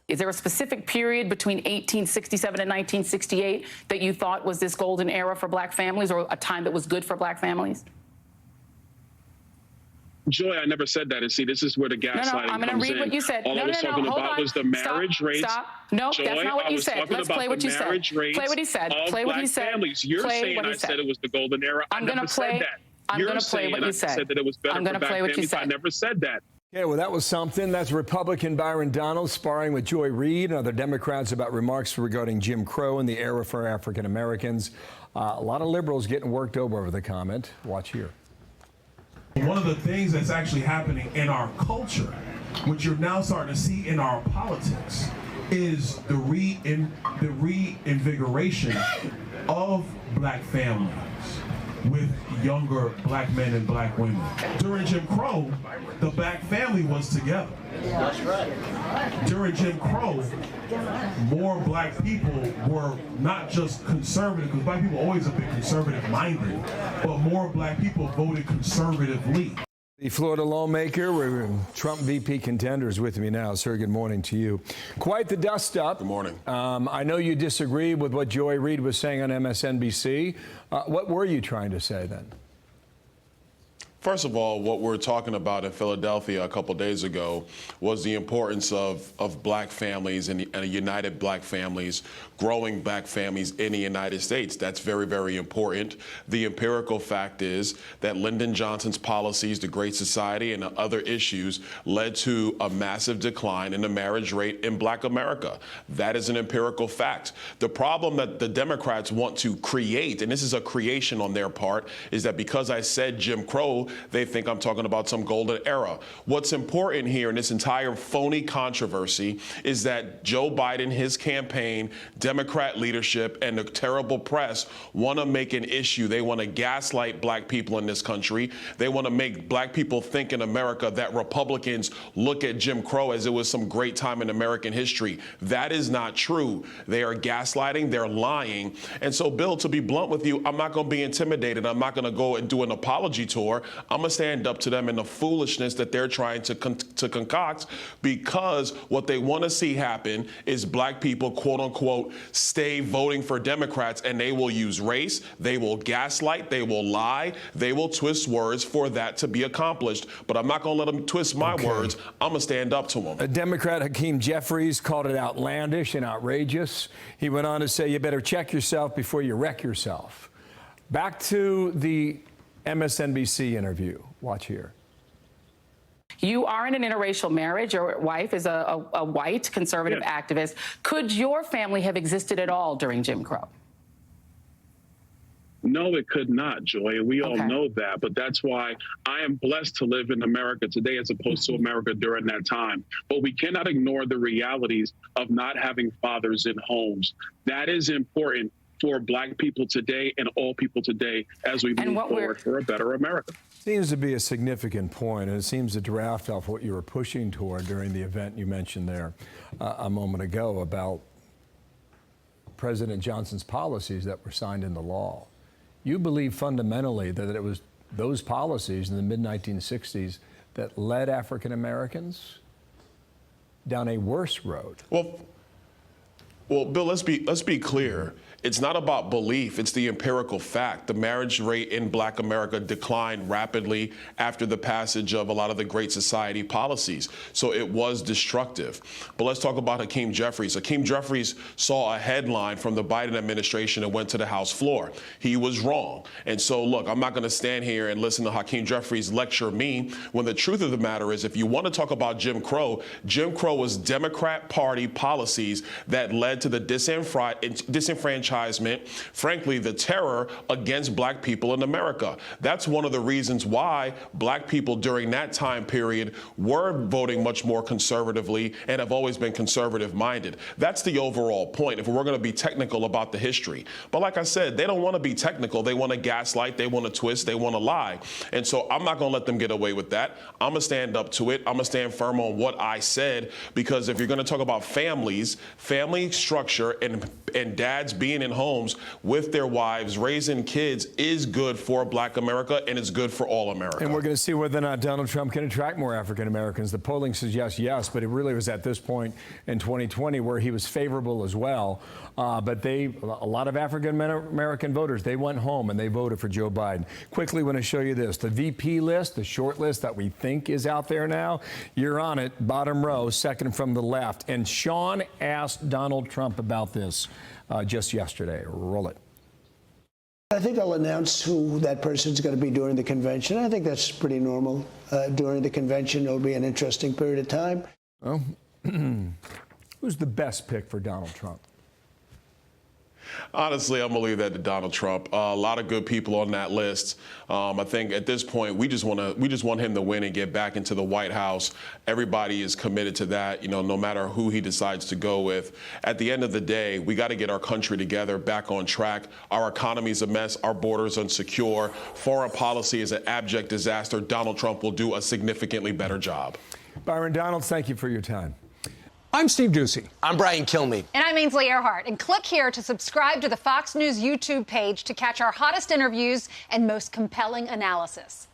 Is there a specific period between 1867 and 1968 that you thought was this golden era for black families, or a time that was good for black families? Joy, I never said that. And see, this is where the gaslighting comes in. I'm going to read what you said. All I was talking about was the marriage rates. Stop. No, Joy, that's not what you said. Let's play what you said. Play what he said. Play what he said. Families. You're saying I said it was the golden era. I never said that. I'm going to play what you said. I said that it was better for black families. I never said that. Yeah, well, that was something. That's Republican Byron Donalds sparring with Joy Reid and other Democrats about remarks regarding Jim Crow and the era for African Americans. A lot of liberals getting worked over the comment. Watch here. One of the things that's actually happening in our culture, which you're now starting to see in our politics, is the reinvigoration of black families with younger black men and black women. During Jim Crow, the black family was together. That's right. During Jim Crow, more black people were not just conservative, because black people always have been conservative-minded, but more black people voted conservatively. The Florida lawmaker, Trump VP contender, is with me now. Sir, good morning to you. Quite the dust-up. Good morning. I know you disagree with what Joy Reid was saying on MSNBC. What were you trying to say then? First of all, what we're talking about in Philadelphia a couple days ago was the importance of black families and united black families, growing black families in the United States. That's very, very important. The empirical fact is that Lyndon Johnson's policies, the Great Society, and other issues led to a massive decline in the marriage rate in black America. That is an empirical fact. The problem that the Democrats want to create, and this is a creation on their part, is that because I said Jim Crow, they think I'm talking about some golden era. What's important here in this entire phony controversy is that Joe Biden, his campaign, Democrat leadership, and the terrible press want to make an issue. They want to gaslight black people in this country. They want to make black people think in America that Republicans look at Jim Crow as it was some great time in American history. That is not true. They are gaslighting. They're lying. And so, Bill, to be blunt with you, I'm not going to be intimidated. I'm not going to go and do an apology tour. I'm going to stand up to them in the foolishness that they're trying to concoct, because what they want to see happen is black people, quote unquote, stay voting for Democrats, and they will use race, they will gaslight, they will lie, they will twist words for that to be accomplished. But I'm not going to let them twist my words. I'm going to stand up to them. Democrat Hakeem Jeffries called it outlandish and outrageous. He went on to say, you better check yourself before you wreck yourself. Back to the MSNBC interview. Watch here. You are in an interracial marriage. Your wife is a white conservative activist. Could your family have existed at all during Jim Crow? No, it could not, Joy, and we all know that. But that's why I am blessed to live in America today as opposed to America during that time. But we cannot ignore the realities of not having fathers in homes. That is important for black people today and all people today as we move forward for a better America. Seems to be a significant point, and it seems to draft off what you were pushing toward during the event you mentioned there a moment ago about President Johnson's policies that were signed into law. You believe fundamentally that it was those policies in the mid-1960s that led African Americans down a worse road. Well, Bill, let's be clear. It's not about belief, it's the empirical fact. The marriage rate in black America declined rapidly after the passage of a lot of the Great Society policies. So it was destructive. But let's talk about Hakeem Jeffries. Hakeem Jeffries saw a headline from the Biden administration and went to the House floor. He was wrong. And so, look, I'm not going to stand here and listen to Hakeem Jeffries lecture me when the truth of the matter is, if you want to talk about Jim Crow was Democrat Party policies that led to the disenfranchisement, frankly, the terror against black people in America. That's one of the reasons why black people during that time period were voting much more conservatively and have always been conservative-minded. That's the overall point, if we're going to be technical about the history. But like I said, they don't want to be technical. They want to gaslight, they want to twist, they want to lie. And so I'm not going to let them get away with that. I'm going to stand up to it. I'm going to stand firm on what I said, because if you're going to talk about families, family structure and dads being in homes with their wives, raising kids is good for Black America, and it's good for all America. And we're going to see whether or not Donald Trump can attract more African Americans. The polling suggests yes, but it really was at this point in 2020 where he was favorable as well. But a lot of African American voters, they went home and they voted for Joe Biden. Quickly, want to show you this. The VP list, the short list that we think is out there now, you're on it, bottom row, second from the left. And Sean asked Donald Trump about this just yesterday. Roll it. I think they'll announce who that person's going to be during the convention. I think that's pretty normal. During the convention, it'll be an interesting period of time. Well, who's the best pick for Donald Trump? Honestly, I'm going to leave that to Donald Trump. A lot of good people on that list. I think at this point, we just want him to win and get back into the White House. Everybody is committed to that, no matter who he decides to go with. At the end of the day, we got to get our country together, back on track. Our economy is a mess. Our borders insecure. Foreign policy is an abject disaster. Donald Trump will do a significantly better job. Byron Donalds, thank you for your time. I'm Steve Doocy. I'm Brian Kilmeade. And I'm Ainsley Earhart. And click here to subscribe to the Fox News YouTube page to catch our hottest interviews and most compelling analysis.